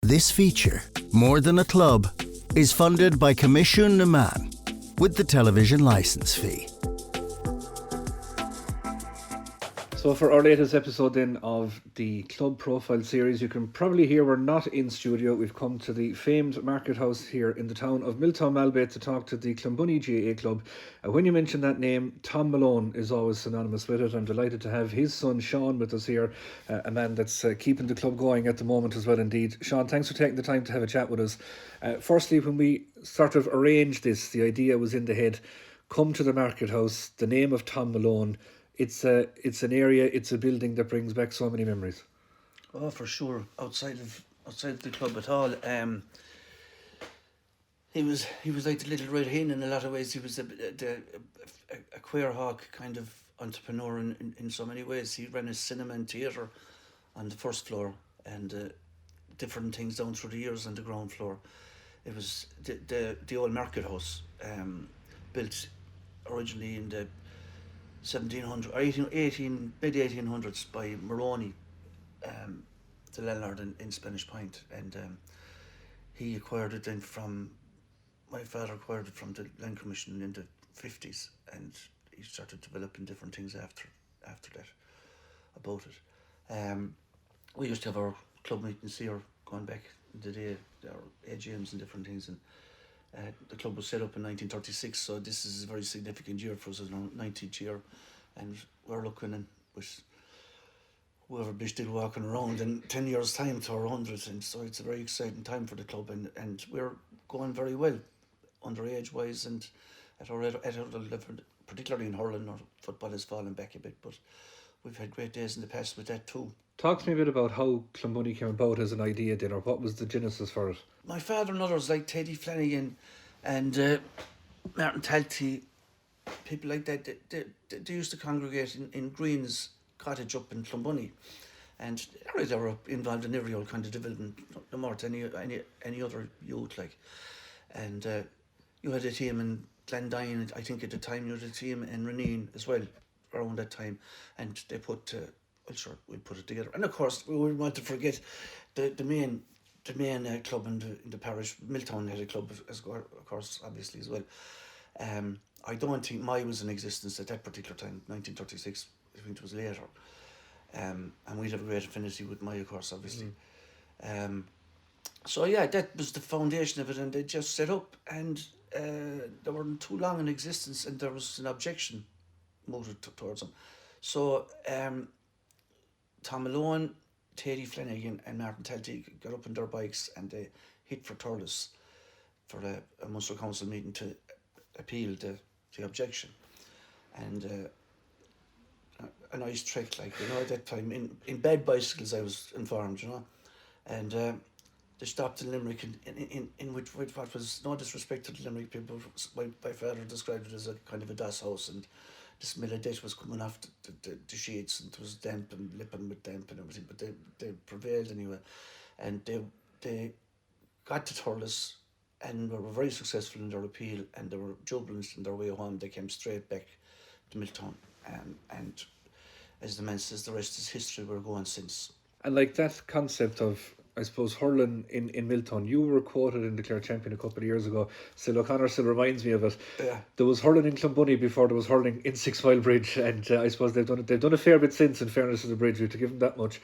This feature, More Than a Club, is funded by Commission na Man with the television licence fee. So for our latest episode then of the Club Profile series, you can probably hear we're not in studio. We've come to the famed market house here in the town of Milltown Malbay to talk to the Clonbony GAA club. When you mention that name, Tom Malone is always synonymous with it. I'm delighted to have his son Sean with us here, a man that's keeping the club going at the moment as well indeed. Sean, thanks for taking the time to have a chat with us. Firstly, when we sort of arranged this, the idea was in the head, come to the market house, the name of Tom Malone. It's an area, it's a building that brings back so many memories. Oh, for sure. Outside of the club at all. He was like the little red hen in a lot of ways. He was a queer hawk kind of entrepreneur in so many ways. He ran a cinema and theatre on the first floor and different things down through the years on the ground floor. It was the old market house, built originally in the 1700 or 18 mid 1800s by Maroney, the landlord in Spanish Point, and he acquired it then from my father acquired it from the Land Commission in the 50s, and he started developing different things after that about it. We used to have our club meetings here going back in the day, our AGMs and different things, and the club was set up in 1936, so this is a very significant year for us, it's our 90th year, and we're looking in with whoever be still walking around in 10 years' time to our 100th, and so it's a very exciting time for the club, and we're going very well, underage-wise, and at our level, particularly in hurling. Our football has fallen back a bit, but we've had great days in the past with that too. Talk to me a bit about how Clonbony came about as an idea then, or what was the genesis for it? My father and others like Teddy Flanagan and Martin Talty, people like that, they used to congregate in Green's cottage up in Clonbony, and they were involved in every old kind of development, no more to any other youth, like. And you had a team in Glendyne, I think at the time. You had a team in Renine as well around that time, and they put we put it together. And of course we wouldn't want to forget the main club in the parish. Milltown had a club of course, obviously, as well. I don't think Mai was in existence at that particular time, 1936. I think it was later. And we'd have a great affinity with Mai, of course, obviously. So yeah, that was the foundation of it, and they just set up, and they weren't too long in existence, and there was an objection motive towards them. So Tom Malone, Teddy Flanagan and Martin Talty got up on their bikes and they hit for Thurles for a Munster Council meeting to appeal the objection. And a nice trick, like, at that time, in bad bicycles, I was informed, and they stopped in Limerick in which what was no disrespect to the Limerick people. My father described it as a kind of a das house, and the smell of death was coming off the sheets, and it was damp and lipping with damp and everything, but they prevailed anyway, and they got to Thurles and were very successful in their appeal, and they were jubilant in their way home. They came straight back to Milltown, and as the man says, the rest is history. We're going since. And like that concept of, I suppose, hurling in Milltown, you were quoted in the Clare Champion a couple of years ago. Still, O'Connor still reminds me of it. Yeah. There was hurling in Clonbony before there was hurling in Six Mile Bridge, and I suppose they've done a fair bit since, in fairness to the bridge, we have to give them that much.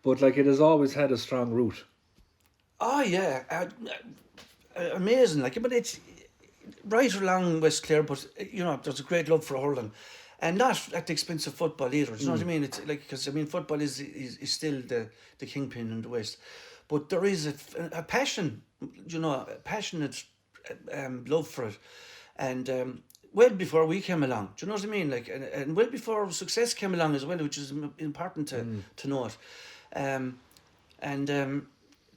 But like, it has always had a strong root. Oh yeah, amazing. Like, but it's right along West Clare, but there's a great love for hurling. And not at the expense of football either. Do you know what I mean? It's like, because football is still the kingpin in the West, but there is a passion, a passionate love for it, and well before we came along. Do you know what I mean? Like, and well before success came along as well, which is important to note.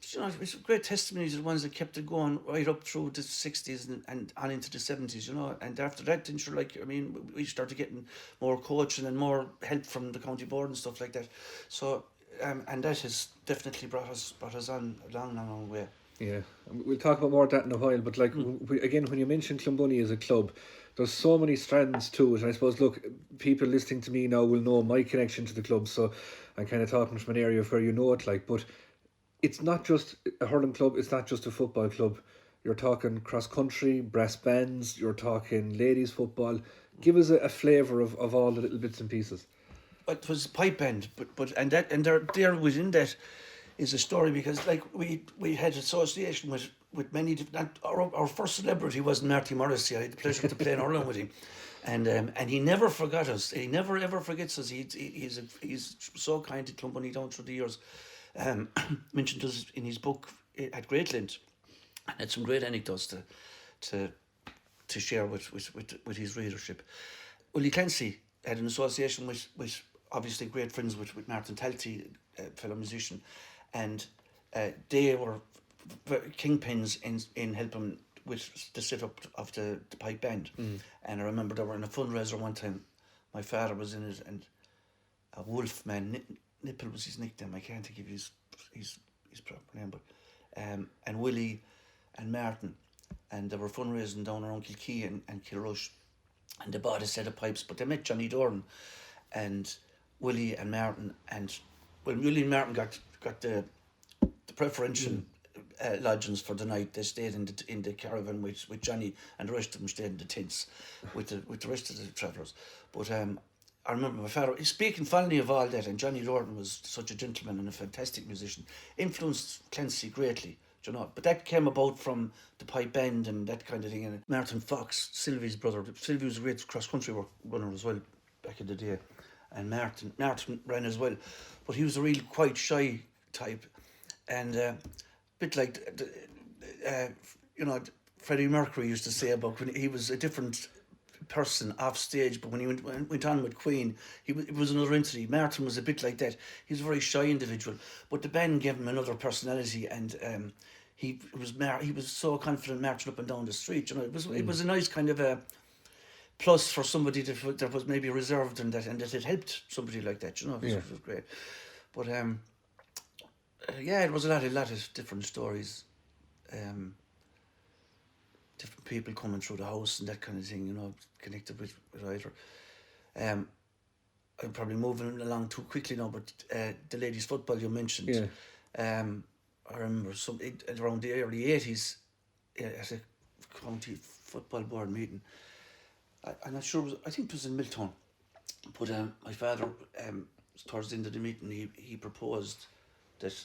It's a great testimony to the ones that kept it going right up through the 60s and on into the 70s, and after that, we started getting more coaching and more help from the county board and stuff like that. So, and that has definitely brought us on a long way. Yeah, we'll talk about more of that in a while, but like, again, when you mention Clonbony as a club, there's so many strands to it, and I suppose, look, people listening to me now will know my connection to the club, so I'm kind of talking from an area where you know it, like, but it's not just a hurling club, it's not just a football club. You're talking cross country, brass bands, you're talking ladies football. Give us a flavour of all the little bits and pieces. It was pipe band, and there within that is a story, because like we had association with many different. Our first celebrity wasn't Marty Morrissey. I had the pleasure to play in Ireland with him, and he never forgot us. He never ever forgets us. He's so kind to Clonbony down through the years. Mentioned us in his book at Great Lynch, and had some great anecdotes to share with his readership. Willie Clancy had an association with obviously great friends with Martin Talty, fellow musician, and they were kingpins in helping with the setup of the pipe band. And I remember they were in a fundraiser one time. My father was in it, and a wolf man, Nipple was his nickname. I can't think of his proper name, but and Willie and Martin, and they were fundraising down around Kilkee and Kilrush, and they bought a set of pipes. But they met Johnny Doran, and Willie and Martin, and Willie and Martin got the preferential lodgings for the night. They stayed in the caravan with Johnny, and the rest of them stayed in the tents with the rest of the travellers. But I remember my father speaking fondly of all that, and Johnny Doran was such a gentleman and a fantastic musician, influenced Clancy greatly, you know. But that came about from the pipe band and that kind of thing. And Martin Fox, Sylvie's brother, Sylvie was a great cross-country runner as well back in the day, and Martin ran as well, but he was a real quite shy type, and a bit like you know, Freddie Mercury used to say about when he was a different person off stage, but when he went on with Queen, it was another entity. Martin was a bit like that. He was a very shy individual, but the band gave him another personality, and he was so confident marching up and down the street. You know, it was a nice kind of a plus for somebody that was maybe reserved, and that it helped somebody like that. You know, it was great. But it was a lot of different stories. Different people coming through the house and that kind of thing, you know, connected with either. I'm probably moving along too quickly now, but the ladies' football you mentioned. I remember around the early 80s at a county football board meeting. I'm not sure, I think it was in Milltown, but my father, towards the end of the meeting, he proposed that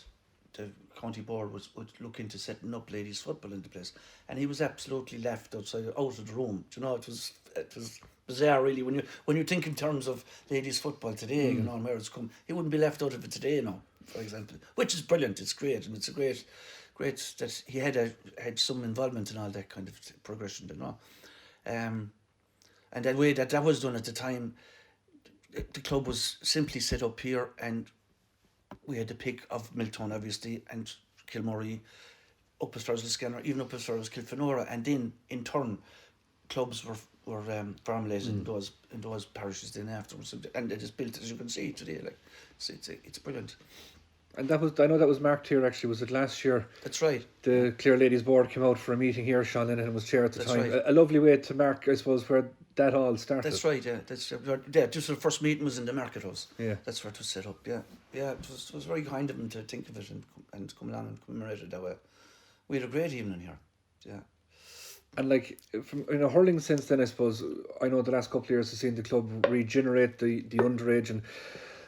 the county board would look into setting up ladies' football in the place, and he was absolutely left out of the room. You know, it was bizarre, really, when you think in terms of ladies' football today, you know, and where it's come. He wouldn't be left out of it today, now, for example, which is brilliant. It's great, and it's a great that he had some involvement in all that kind of progression, you know. And that way that was done at the time, the club was simply set up here, and we had the pick of Milltown, obviously, and Kilmurray, up as far as Liscannor, even up as far as Kilfenora, and then in turn, clubs were formulated in those parishes then afterwards, and it is built, as you can see today. Like it's brilliant. And I know that was marked here, actually. Was it last year? That's right. The Clare Ladies Board came out for a meeting here. Sean Lennon was chair at the time. Right. A lovely way to mark, I suppose, where that all started. That's right, yeah. Just the first meeting was in the Market House. Yeah. That's where it was set up, yeah. Yeah, it was very kind of them to think of it and come along and commemorate it that way. We had a great evening here, yeah. And like, in a hurling sense then, I suppose, I know the last couple of years has seen the club regenerate the underage, and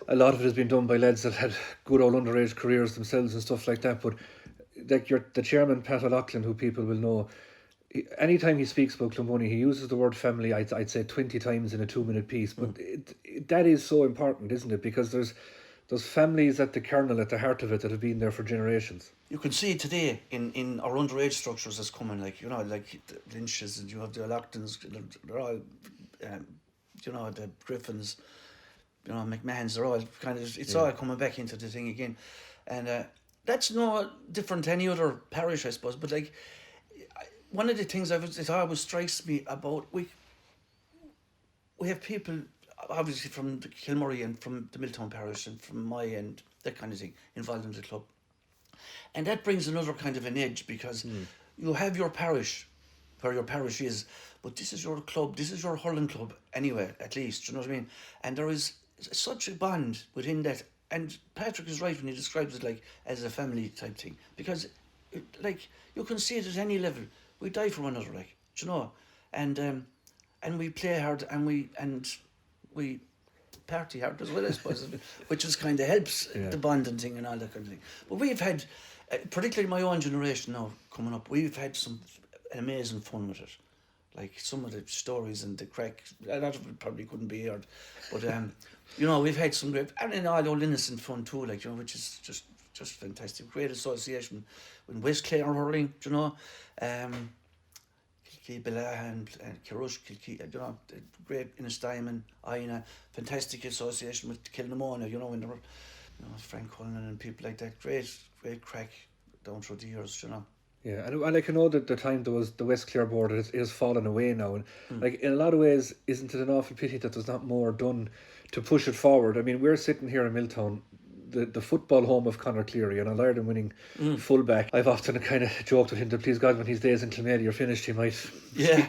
a lot of it has been done by lads that had good old underage careers themselves and stuff like that. But like the chairman, Pat O'Loughlin, who people will know, anytime he speaks about Clonbony, he uses the word family, I'd say 20 times in a 2-minute piece. But that is so important, isn't it? Because there's families at the kernel, at the heart of it, that have been there for generations. You can see today in our underage structures that's coming, like, you know, like the Lynches, and you have the O'Loughlin's, they're all, you know, the Griffins, you know, McMahons, they're all kind of, it's all coming back into the thing again. And that's no different to any other parish, I suppose. But like, one of the things it always strikes me about, we have people, obviously from the Kilmurray and from the Milltown parish and from my end, that kind of thing, involved in the club. And that brings another kind of an edge, because you have your parish, where your parish is, but this is your club, this is your hurling club anyway, at least, you know what I mean? And there is such a bond within that and Patrick is right when he describes it like as a family type thing, because like you can see it at any level. We die for one another, like, do you know, and we play hard, and we party hard as well, I suppose, which just kind of helps the bonding thing and all that kind of thing. But we've had, particularly my own generation now coming up, we've had some amazing fun with it. Like some of the stories and the crack, a lot of it probably couldn't be heard, but you know, we've had some great, and all innocent fun too, like, you know, which is just fantastic. Great association with West Clare hurling, you know, Bellahan and Kirush, you know, great Innistyman, Aina, fantastic association with Kilnamona, you know, when there were, you know, Frank Cullen and people like that. Great crack down through the years, you know. Yeah, and like, I know that the time there was the West Clare board, it has fallen away now, and like in a lot of ways, isn't it an awful pity that there's not more done to push it forward? I mean, we're sitting here in Milltown, the football home of Conor Cleary, and an Ireland winning fullback. I've often kind of joked with him that, please God, when his days in Clonbony are finished, he might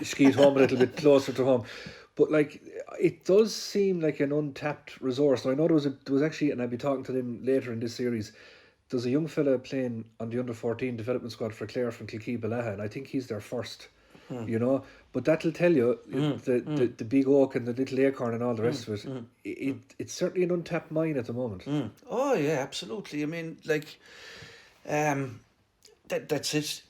skeet home a little bit closer to home. But like, it does seem like an untapped resource. Now, I know there was actually, and I'll be talking to them later in this series, there's a young fella playing on the under-14 development squad for Clare from Kilkee-Bellaha, and I think he's their first, you know. But that'll tell you, the big oak and the little acorn and all the rest of it, it's certainly an untapped mine at the moment. Oh, yeah, absolutely. I mean, like, that's it.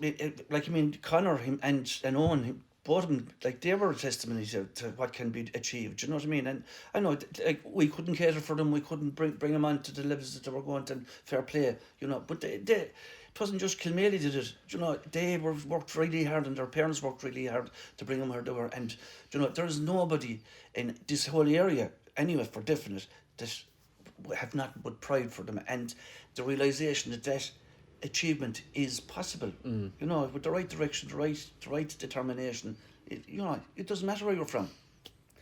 Like, I mean, Conor and Owen, both of them, like, they were a testimony to what can be achieved. Do you know what I mean? And I know, like, we couldn't cater for them. We couldn't bring them on to the levels that they were going to, and fair play, you know. But they it wasn't just Kilmaley did it. You know, they worked really hard, and their parents worked really hard to bring them where they were. And, you know, there's nobody in this whole area, anyway, for definite, that have not but pride for them. And the realisation that achievement is possible, you know, with the right direction, the right determination. You know, it doesn't matter where you're from,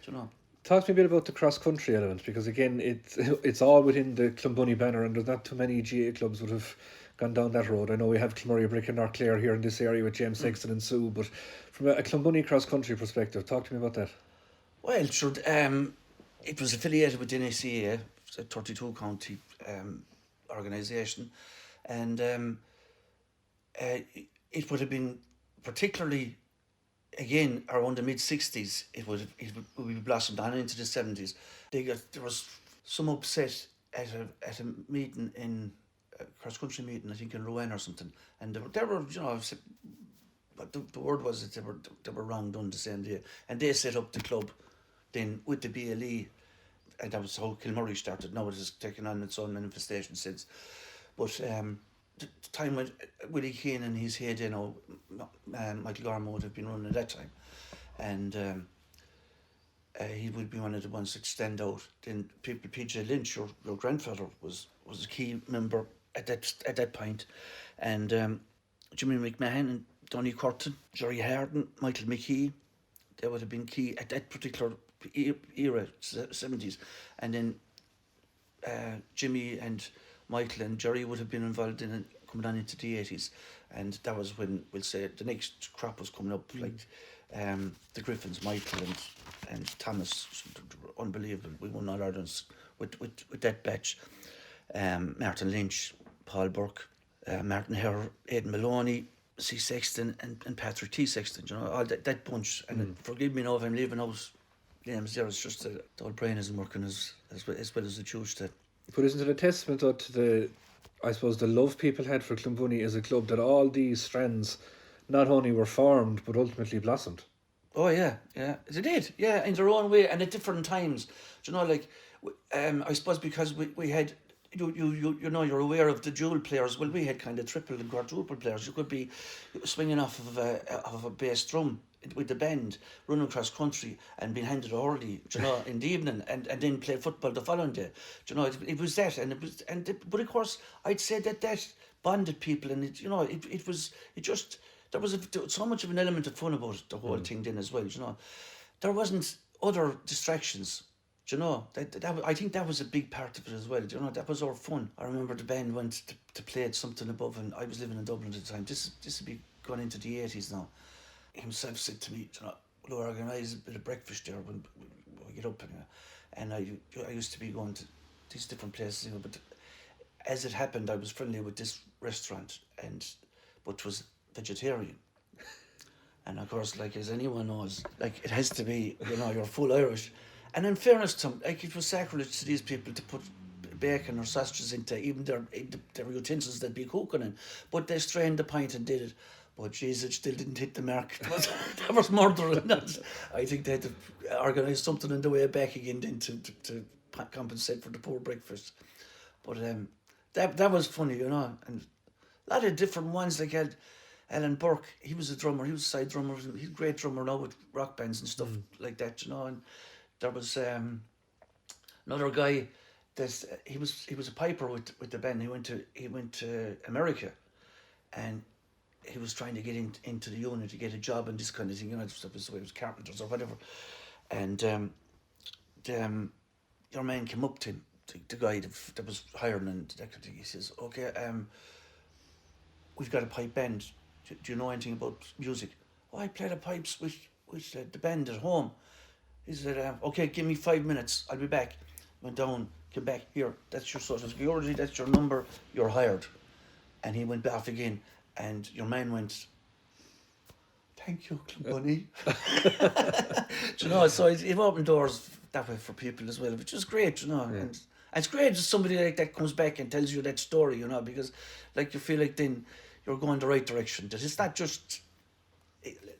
you know. Talk to me a bit about the cross-country element, because again, it's all within the Clonbony banner, and there's not too many GA clubs would have gone down that road. I know we have Kilmurray Brick and North Clare here in this area with James Sexton and Sue, but from a Clonbony cross-country perspective, talk to me about that. Well, sure, it was affiliated with NACA, it's a 32 county organisation, and it would have been particularly, again, around the mid-60s, it would be blossomed on into the 70s. There was some upset at a meeting in a cross-country meeting, I think in Rouen or something, and there were, you know, the word was that they were wrong done the same day, and they set up the club then with the BLE, and that was how Kilmurray started. Now it has taken on its own manifestation since. But the time when Willie Keane and his head, you know, Michael Gorman would have been running at that time, and he would be one of the ones that stand out. Then PJ Lynch, your grandfather, was a key member at that point, and Jimmy McMahon and Donny Curtin, Jerry Harden, Michael McKee, they would have been key at that particular era, 70s, and then Jimmy and Michael and Jerry would have been involved in it coming on into the 80s, and that was when, we'll say, the next crop was coming up, like the Griffins, Michael and Thomas, unbelievable. We won all Ireland's with that batch. Martin Lynch, Paul Burke, Martin Herr, Aidan Maloney, C. Sexton and Patrick T. Sexton, you know, all that bunch. And forgive me now if I'm leaving out names there, it's just that the old brain isn't working as well as it used to. But isn't it a testament to the, I suppose, the love people had for Clonbony as a club, that all these strands not only were formed but ultimately blossomed? Oh yeah, they did, yeah, in their own way and at different times. Do you know, like, I suppose because we had, you know, you're aware of the dual players. Well, we had kind of triple and quadruple players. You could be swinging off of a bass drum with the band, running across country and being handed a hurley, you know, in the evening, and then play football the following day. Do you know, it was that, but of course I'd say that bonded people, and it, you know, there was so much of an element of fun about the whole thing then as well. You know, there wasn't other distractions. Do you know, I think that was a big part of it as well. Do you know, that was our fun. I remember the band went to play at something above, and I was living in Dublin at the time. This would be going into the 80s now. Himself said to me, you know, we'll organise a bit of breakfast there when we get up, and I used to be going to these different places, you know, but as it happened, I was friendly with this restaurant, but it was vegetarian. And of course, like as anyone knows, like it has to be, you're full Irish. And in fairness to them, like it was sacrilege to these people to put bacon or sausages into even their utensils they'd be cooking in. But they strained the pint and did it. But jeez, it still didn't hit the mark. There was murder in that. I think they had to organise something on the way back again then to compensate for the poor breakfast. But that was funny, and a lot of different ones. Like Alan Burke, he was a drummer. He was a side drummer. He's a great drummer now with rock bands and stuff like that, And there was another guy that he was a piper with the band. He went to America, and he was trying to get into the unit to get a job and this kind of thing. Stuff was the way it was carpenters or whatever. And your man came up to him, the guy that was hiring, and that kind of thing. He says, "Okay, we've got a pipe band. Do you know anything about music?" "Oh, I play the pipes with the band at home." He said, "Okay, give me 5 minutes. I'll be back." Went down, came back. "Here, that's your social security. That's your number. You're hired." And he went off again, and your man went, "Thank you, Clonbony." So it opened doors that way for people as well, which is great, Yeah. And it's great that somebody like that comes back and tells you that story, because like you feel like then you're going the right direction. That it's not just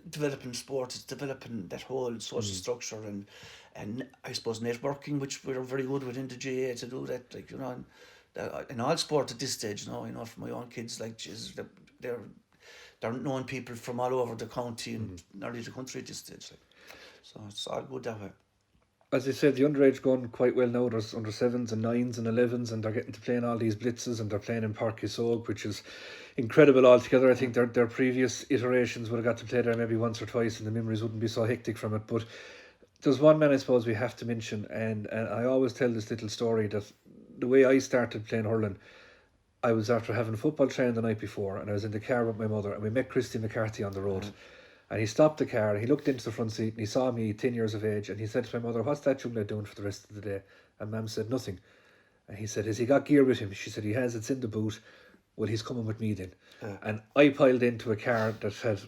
developing sport, it's developing that whole social structure and I suppose networking, which we're very good within the GA to do that, like, and in all sport at this stage, for my own kids, like, they're knowing people from all over the county and nearly the country at this stage, like. So it's all good that way. As I said, the underage going quite well now. There's under 7s and 9s and 11s, and they're getting to play in all these blitzes, and they're playing in Parky Soak, which is incredible altogether. I think their previous iterations would have got to play there maybe once or twice, and the memories wouldn't be so hectic from it. But there's one man I suppose we have to mention, and I always tell this little story that the way I started playing hurling, I was after having football training the night before, and I was in the car with my mother, and we met Christy McCarthy on the road. And he stopped the car, and he looked into the front seat, and he saw me 10 years of age, and he said to my mother, "What's that young lad doing for the rest of the day?" And Mum said, "Nothing." And he said, "Has he got gear with him?" She said, "He has, it's in the boot." "Well, he's coming with me then." And I piled into a car that had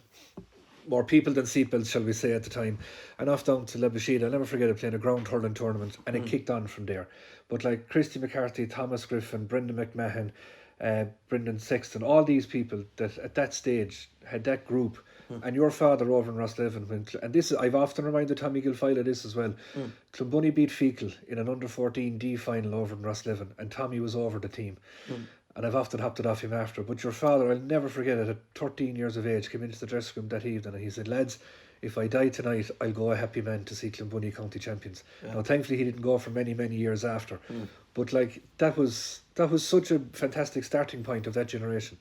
more people than seatbelts, shall we say, at the time, and off down to Lebashid. I'll never forget it, playing a ground hurling tournament, and it kicked on from there. But like Christy McCarthy, Thomas Griffin, Brendan McMahon, Brendan Sexton, all these people that at that stage had that group, and your father over in Rosslevin, and this is, I've often reminded Tommy Gilfoyle of this as well. Clonbony beat Fecal in an under-14 D final over in Rosslevin, and Tommy was over the team. And I've often hopped it off him after. But your father, I'll never forget it, at 13 years of age, came into the dressing room that evening, and he said, "Lads, if I die tonight, I'll go a happy man to see Clonbony County champions." Now, thankfully, he didn't go for many, many years after. But like that was such a fantastic starting point of that generation.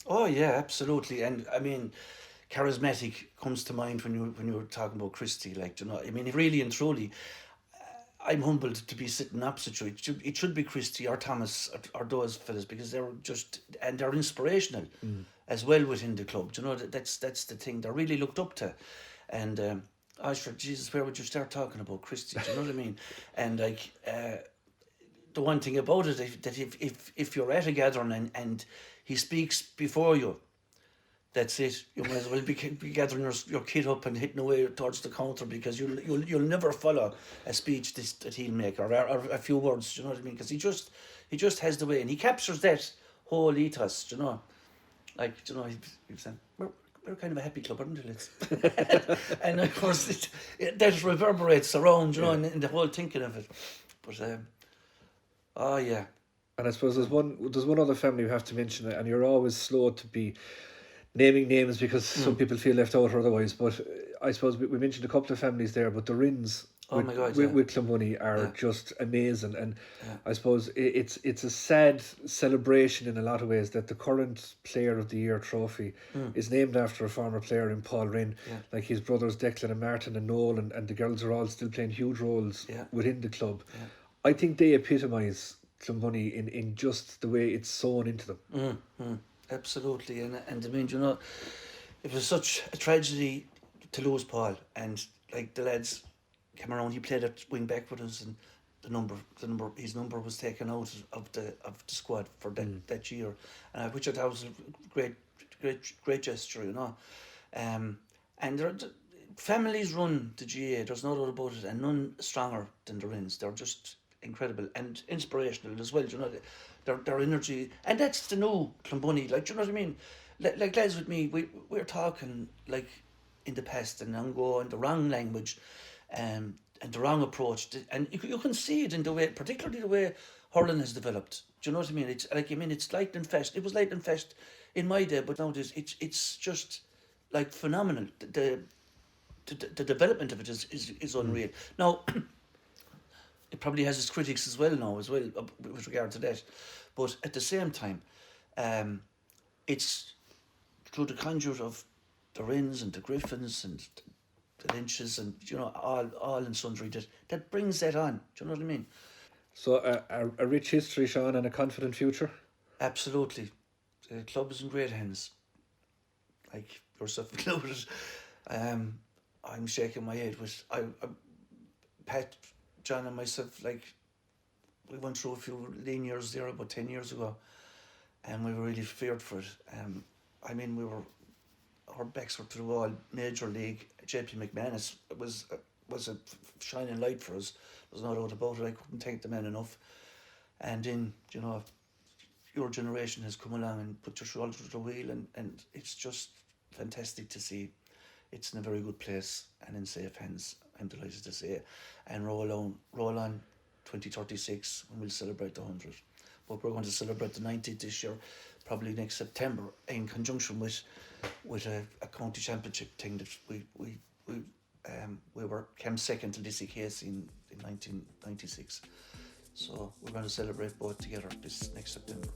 Oh yeah, absolutely. And I mean, charismatic comes to mind when you were talking about Christy. Like, I mean, really and truly, I'm humbled to be sitting opposite you. It should be Christy or Thomas or those fellas, because they're inspirational as well within the club. That's the thing. They're really looked up to, and I said, Jesus, where would you start talking about Christy? Do you know what I mean? And like, the one thing about it, that if you're at a gathering and he speaks before you, that's it. You might as well be gathering your kid up and hitting away towards the counter, because you'll never follow a speech that he'll make, or a few words. Do you know what I mean? Because he just has the way, and he captures that whole ethos. Do you know, like, he was saying, we're kind of a happy club, aren't we? And of course that reverberates around, in the whole thinking of it. But oh yeah. And I suppose there's one other family we have to mention, and you're always slow to be naming names because some people feel left out or otherwise, but I suppose we mentioned a couple of families there, but the Rins with Clonbony are just amazing, and I suppose it's a sad celebration in a lot of ways that the current Player of the Year trophy is named after a former player in Paul Rinn. Like his brothers Declan and Martin and Noel, and the girls are all still playing huge roles within the club. I think they epitomise Clonbony in just the way it's sewn into them. Absolutely, and I mean, it was such a tragedy to lose Paul, and like the lads came around. He played at wing back with us, and his number was taken out of the squad for that year, which I thought was a great gesture, you know. And families run the GA. There's no doubt about it, and none stronger than the Rins. They're just incredible and inspirational as well. You know, their energy, and that's the new Clonbony. Like, do you know what I mean? Like lads with me, we're talking like in the past and now in the wrong language, and the wrong approach, and you can see it in the way, particularly the way hurling has developed. Do you know what I mean? It's like, it's Lightning Fest. It was Lightning Fest in my day, but nowadays it's just like phenomenal. The development of it is unreal. Now, it probably has its critics as well with regard to that, but at the same time, it's through the conduit of the Rins and the Griffins and the Lynches and, you know, all and sundry that brings that on. Do you know what I mean? So a rich history, Sean, and a confident future? Absolutely. The club is in great hands. Like yourself included. I'm shaking my head with Pat, John and myself, like, we went through a few lean years there about 10 years ago, and we were really feared for it. I mean, our backs were to the wall. Major League, JP McManus was a shining light for us. There's no doubt about it. I couldn't thank the man enough. And then, you know, your generation has come along and put your shoulder to the wheel, and it's just fantastic to see. It's in a very good place and in safe hands, I'm delighted to say. And roll on 2036 when we'll celebrate the 100th. But we're going to celebrate the 90th this year, probably next September, in conjunction with a county championship thing that we came second to Lissy Casey in 1996. So we're going to celebrate both together this next September.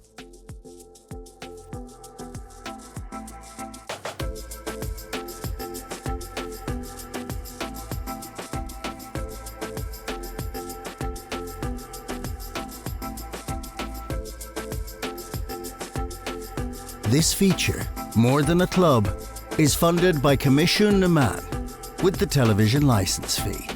This feature, More Than a Club, is funded by Commission na Man with the television licence fee.